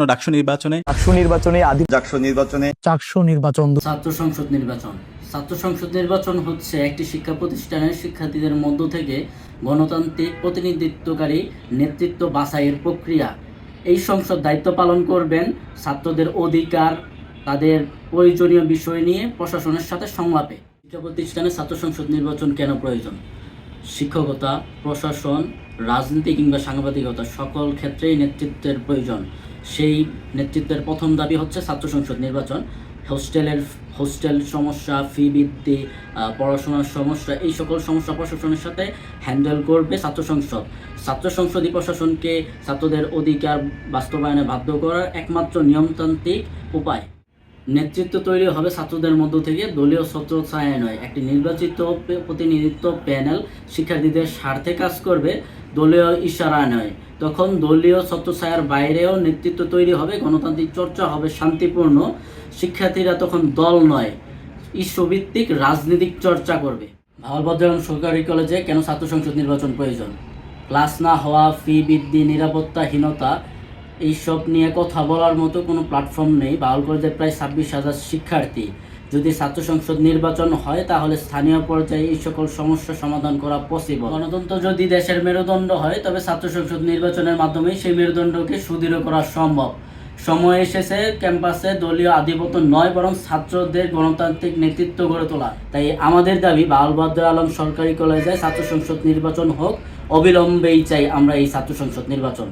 ডাকসু নির্বাচনে চাকসু নির্বাচন ছাত্র সংসদ নির্বাচন হচ্ছে একটি শিক্ষা প্রতিষ্ঠানের শিক্ষার্থীদের মধ্য থেকে গণতান্ত্রিক প্রতিনিধিত্বকারী নেতৃত্ব বাছাইয়ের প্রক্রিয়া। এই সংসদ দায়িত্ব পালন করবেন ছাত্রদের অধিকার, তাদের প্রয়োজনীয় বিষয় নিয়ে প্রশাসনের সাথে সংলাপে। শিক্ষা প্রতিষ্ঠানে ছাত্র সংসদ নির্বাচন কেন প্রয়োজন? শিক্ষকতা, প্রশাসন, রাজনীতি কিংবা সাংবাদিকতা সকল ক্ষেত্রেই নেতৃত্বের প্রয়োজন। সেই নেতৃত্বের প্রথম দাবি হচ্ছে ছাত্র সংসদ নির্বাচন। হোস্টেল সমস্যা, ফি বৃদ্ধি, পড়াশোনার সমস্যা, এই সকল সমস্যা প্রশাসনের সাথে হ্যান্ডেল করবে ছাত্র সংসদই প্রশাসনকে ছাত্রদের অধিকার বাস্তবায়নে বাধ্য করার একমাত্র নিয়মতান্ত্রিক উপায়। নেতৃত্ব তৈরি হবে ছাত্রদের মধ্য থেকে, দলীয় ছত্রছায়ায় নয়। একটি নির্বাচিত প্রতিনিধিত্ব প্যানেল শিক্ষার্থীদের স্বার্থে কাজ করবে, দলীয় ইশারা নয়। তখন দলীয় ছত্রছায়ার বাইরেও নেতৃত্ব তৈরি হবে, গণতান্ত্রিক চর্চা হবে শান্তিপূর্ণ। শিক্ষার্থীরা তখন দল নয়, ইস্যুভিত্তিক রাজনৈতিক চর্চা করবে। ভাওয়াল সরকারি কলেজে কেন ছাত্র সংসদ নির্বাচন প্রয়োজন? ক্লাস না হওয়া, ফি বৃদ্ধি, নিরাপত্তাহীনতা, এইসব নিয়ে কথা বলার মতো কোনো প্ল্যাটফর্ম নেই। বাউল কলেজের প্রায় 26,000 শিক্ষার্থী। যদি ছাত্র সংসদ নির্বাচন হয় তাহলে স্থানীয় পর্যায়ে এই সকল সমস্যা সমাধান করা পসিবল। গণতন্ত্র যদি দেশের মেরুদণ্ড হয় তবে ছাত্র সংসদ নির্বাচনের মাধ্যমেই সেই মেরুদণ্ডকে সুদৃঢ় করা সম্ভব। সময় এসেছে ক্যাম্পাসে দলীয় আধিপত্য নয়, বরং ছাত্রদের গণতান্ত্রিক নেতৃত্ব গড়ে তোলা। তাই আমাদের দাবি বাউল আলম সরকারি কলেজে ছাত্র সংসদ নির্বাচন হোক, অবিলম্বেই চাই আমরা এই ছাত্র সংসদ নির্বাচন।